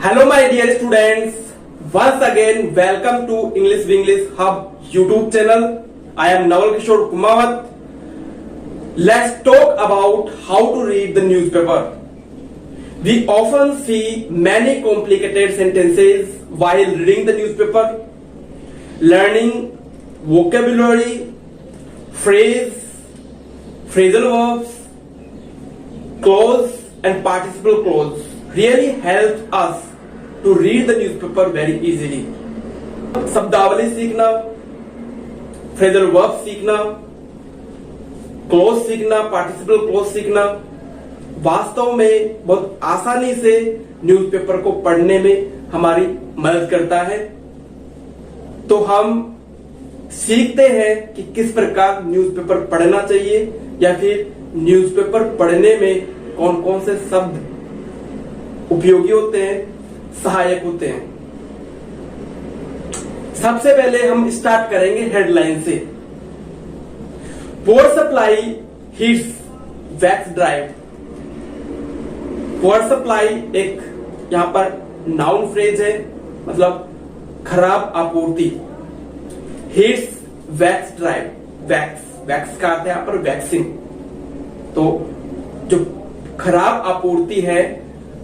Hello my dear students, once again welcome to English Winglish Hub YouTube channel. I am Naval Kishore Kumawat. Let's talk about how to read the newspaper. We often see many complicated sentences while reading the newspaper. Learning vocabulary, phrasal verbs, clause and participle clause really helps us to read the newspaper very easily. शब्दावली सीखना, phrasal verb सीखना, close सीखना, participle close सीखना वास्तव में बहुत आसानी से न्यूज़पेपर को पढ़ने में हमारी मदद करता है। तो हम सीखते हैं कि किस प्रकार न्यूज़पेपर पढ़ना चाहिए या फिर न्यूज़पेपर पढ़ने में कौन कौन से शब्द उपयोगी होते हैं, सहायक होते हैं। सबसे पहले हम स्टार्ट करेंगे हेडलाइन से। Power supply hits wax drive. Power supply एक यहां पर नाउन फ्रेज है, मतलब खराब आपूर्ति। हिट्स वैक्स ड्राइव, वैक्स का अर्थ है यहां पर वैक्सिंग। तो जो खराब आपूर्ति है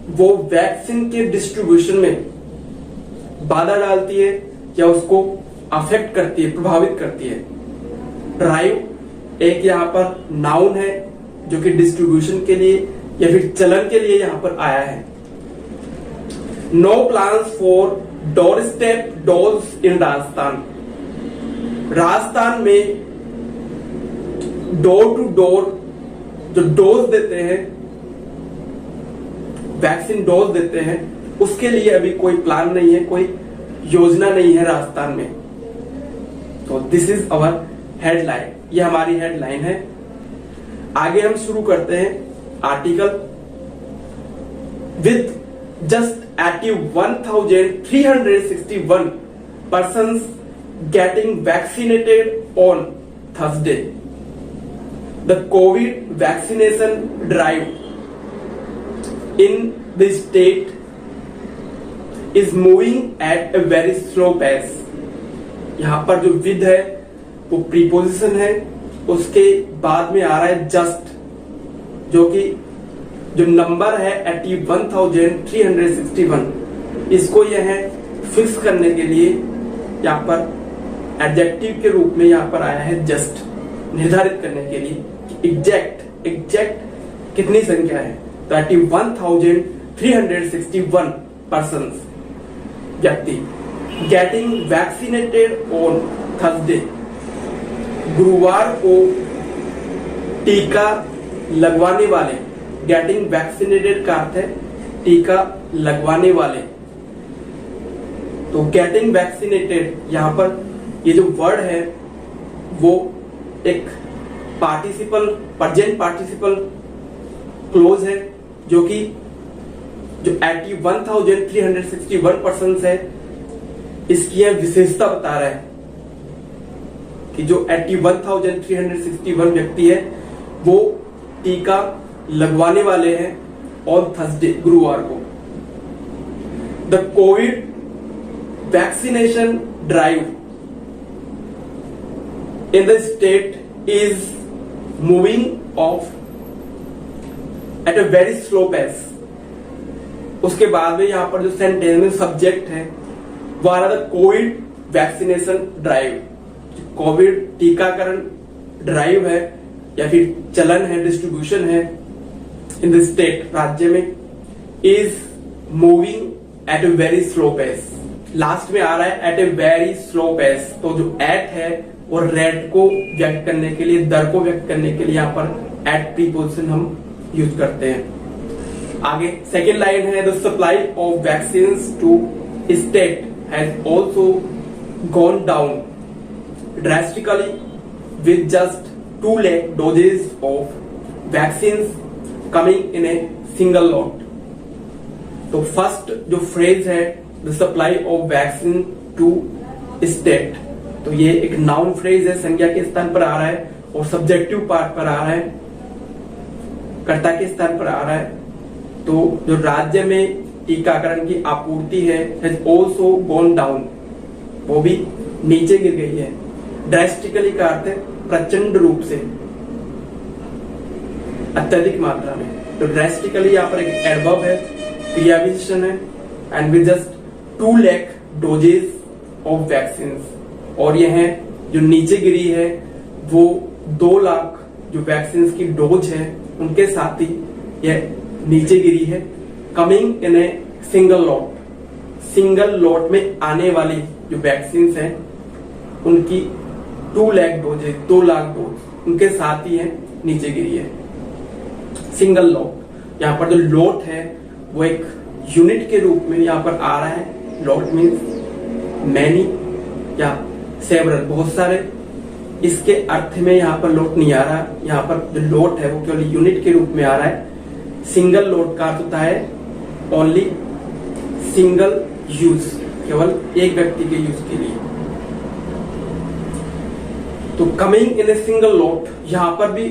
वो वैक्सीन के डिस्ट्रीब्यूशन में बाधा डालती है या उसको अफेक्ट करती है, प्रभावित करती है। ड्राइव एक यहां पर नाउन है जो कि डिस्ट्रीब्यूशन के लिए या फिर चलन के लिए यहां पर आया है। No plans for doorstep dose in Rajasthan. Rajasthan में डोर टू डोर जो डोज देते हैं, वैक्सीन डोज देते हैं, उसके लिए अभी कोई प्लान नहीं है, कोई योजना नहीं है राजस्थान में। तो दिस इज अवर हेडलाइन, ये हमारी हेडलाइन है। आगे हम शुरू करते हैं article. With just 81,361 persons getting vaccinated on Thursday, the COVID vaccination drive in the state is moving at a very slow pace. यहां पर जो विद है वो प्रीपोजिशन है, उसके बाद में आ रहा है जस्ट, जो कि जो नंबर है 81,361, इसको यह फिक्स करने के लिए यहां पर एडजेक्टिव के रूप में यहां पर आया है जस्ट, निर्धारित करने के लिए एग्जैक्ट कितनी संख्या है। तो 81,361 persons व्यक्ति गेटिंग वैक्सीनेटेड ऑन थर्सडे, गुरुवार को टीका लगवाने वाले। गेटिंग वैक्सीनेटेड का अर्थ है टीका लगवाने वाले। तो गेटिंग वैक्सीनेटेड यहां पर ये जो वर्ड है वो एक पार्टिसिपल, प्रेजेंट पार्टिसिपल क्लोज है, जो कि जो 81,361 पर्सन है इसकी यह विशेषता बता रहा है कि जो 81,361 व्यक्ति है वो टीका लगवाने वाले हैं ऑन थर्सडे, गुरुवार को। The Covid vaccination drive in the state is moving off at a very slow pace. उसके बाद में यहां पर जो सेंटेंस में सब्जेक्ट है वो आ रहा था कोविड वैक्सीनेशन ड्राइव। कोविड टीकाकरण ड्राइव है या फिर चलन है, डिस्ट्रीब्यूशन है इन द स्टेट, राज्य में, is moving at a very slow pace. Last में आ रहा है at a very slow pace. तो जो एट है वो रेट को व्यक्त करने के लिए, दर को व्यक्त करने के लिए यहां पर एट प्रीपोजिशन हम यूज करते हैं। आगे सेकेंड लाइन है, the supply of vaccine to state has also gone down drastically with just 2 lakh doses of vaccines coming in a single lot. तो फर्स्ट जो फ्रेज है the supply of vaccine to state, तो ये एक noun phrase है, संज्ञा के स्थान पर आ रहा है और सब्जेक्टिव पार्ट पर आ रहा है, कर्ता के स्थान पर आ रहा है। तो जो राज्य में टीकाकरण की आपूर्ति है हैज ऑल्सो गॉन डाउन, वो भी नीचे गिर गई है। ड्रास्टिकली का अर्थ है प्रचंड रूप से, अत्यधिक मात्रा में। तो ड्रास्टिकली यहाँ पर एक एडवर्ब है, क्रिया विशेषण है, and with just 2 lakh doses of vaccine, और यह जो नीचे गिरी है वो 2 लाख जो वैक्सीन की डोज है उनके साथ ही यह नीचे गिरी है। Coming in a single lot, single lot में आने वाली जो वैक्सीन है उनकी 2 लाख डोजेज, 2 लाख डोज उनके साथ ही है नीचे गिरी है। सिंगल लॉट, यहाँ पर जो लॉट है वो एक यूनिट के रूप में यहाँ पर आ रहा है। लॉट मीन्स मैनी या सेवरल, बहुत सारे। इसके अर्थ में यहाँ पर लॉट नहीं आ रहा, यहाँ पर जो लॉट है वो केवल यूनिट के रूप में आ रहा है। सिंगल लॉट का अर्थ होता है ओनली सिंगल यूज, केवल एक व्यक्ति के यूज के लिए। तो coming in a single lot, यहां पर भी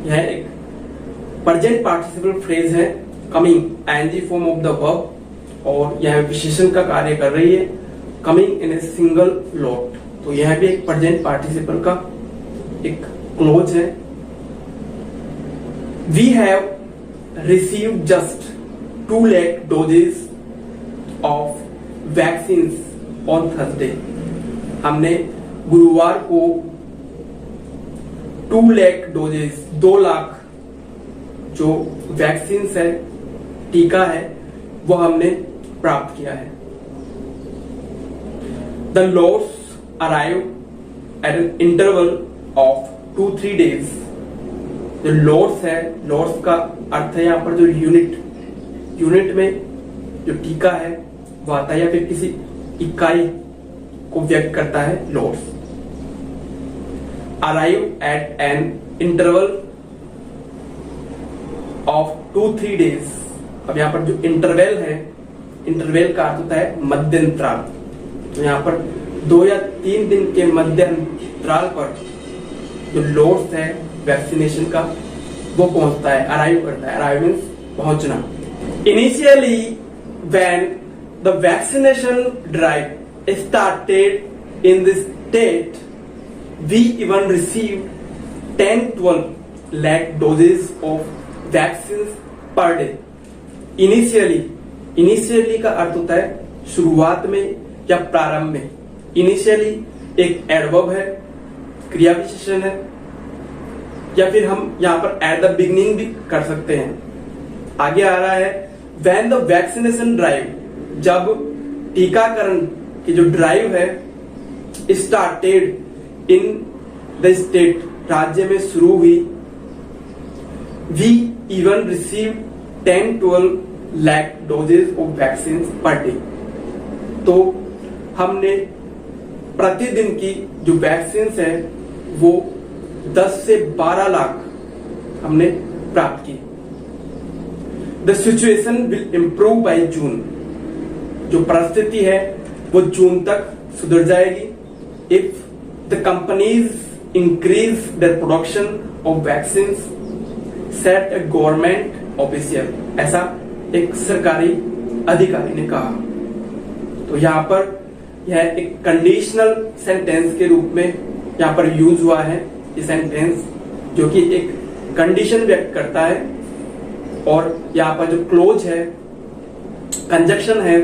यह एक प्रेजेंट पार्टिसिपल फ्रेज है। Coming ING form of the verb, और यह विशेषण का कार्य कर रही है। Coming in a single lot, तो यह भी एक प्रेजेंट पार्टिसिपल का एक क्लोज है। We have received just 2 lakh doses of vaccine on Thursday, हमने गुरुवार को 2 लाख डोजेस, 2 लाख जो वैक्सीन है, टीका है, वो हमने प्राप्त किया है। The lots arrive at an interval of 2-3 days। जो लॉट्स है, लॉट्स का अर्थ है यहाँ पर जो यूनिट में जो टीका है वो आता है, या फिर किसी इकाई को व्यक्त करता है lots. Arrive at an interval of 2-3 days। अब यहाँ पर जो इंटरवल है, इंटरवल का अर्थ होता है मध्यंतराल। तो यहाँ पर 2 या 3 दिन के मध्यंतराल पर जो लॉट्स है वैक्सीनेशन का वो पहुंचता है, अराइव करता है। अराइव मीन्स पहुंचना। Initially when the vaccination drive started in this state, we even received 10-12 lakh doses of vaccines per day। Initially का अर्थ होता है शुरुआत में या प्रारंभ में। इनिशियली एक एडवर्ब है, क्रिया विशेषण है, या फिर हम यहां पर एट द बिगिनिंग भी कर सकते हैं। आगे आ रहा है व्हेन द वैक्सीनेशन ड्राइव, जब टीकाकरण की जो ड्राइव है स्टार्टेड इन द स्टेट, राज्य में शुरू हुई। We even receive 10-12 lakh doses of vaccine per day. तो हमने प्रतिदिन की जो वैक्सीन है वो 10 से 12 लाख हमने प्राप्त की। The situation will improve by जून, जो परिस्थिति है वो जून तक सुधर जाएगी। If the companies increase their production of vaccine, set A government official, ऐसा एक सरकारी अधिकारी ने कहा। तो यहाँ पर यह एक कंडीशनल सेंटेंस के रूप में यहाँ पर यूज हुआ है ये सेंटेंस, जो कि एक कंडीशन व्यक्त करता है। और यहाँ पर जो क्लोज है, कंजक्शन है,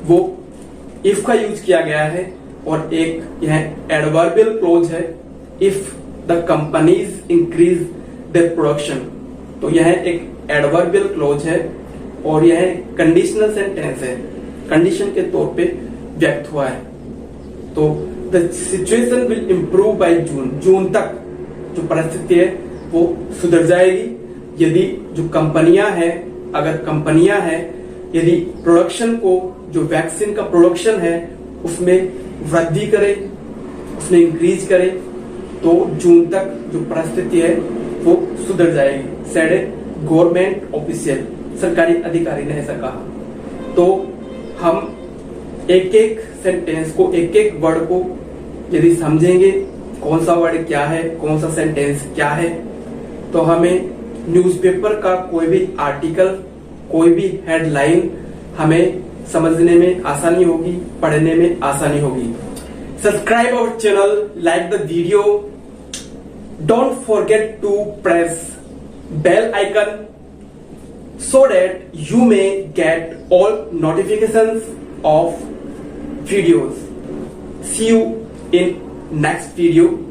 वो इफ का यूज किया गया है। और एक यह एडवर्बियल क्लोज है, if the companies increase their production. तो यह एक एडवर्बियल क्लोज है और यह कंडीशनल सेंटेंस है, कंडीशन के तौर पे व्यक्त हुआ है। तो the situation will improve by June, June तक जो परिस्थिति है वो सुधर जाएगी यदि जो कंपनियां हैं, अगर कंपनियां हैं, यदि प्रोडक्शन को, जो वैक्सीन का प्रोडक्शन है उसमें वृद्धि करे, उसमें इंक्रीज करे, तो जून तक जो परिस्थिति है वो सुधर जाएगी। सेड ए गवर्नमेंट ऑफिशियल, सरकारी अधिकारी ने ऐसा कहा। तो हम एक एक सेंटेंस को, एक एक वर्ड को यदि समझेंगे कौन सा वर्ड क्या है, कौन सा सेंटेंस क्या है, तो हमें न्यूज़पेपर का कोई भी आर्टिकल कोई भी हेडलाइन हमें समझने में आसानी होगी, पढ़ने में आसानी होगी। Subscribe our channel, like the video, don't forget to press bell icon so that you may get all notifications of videos. See you in next video.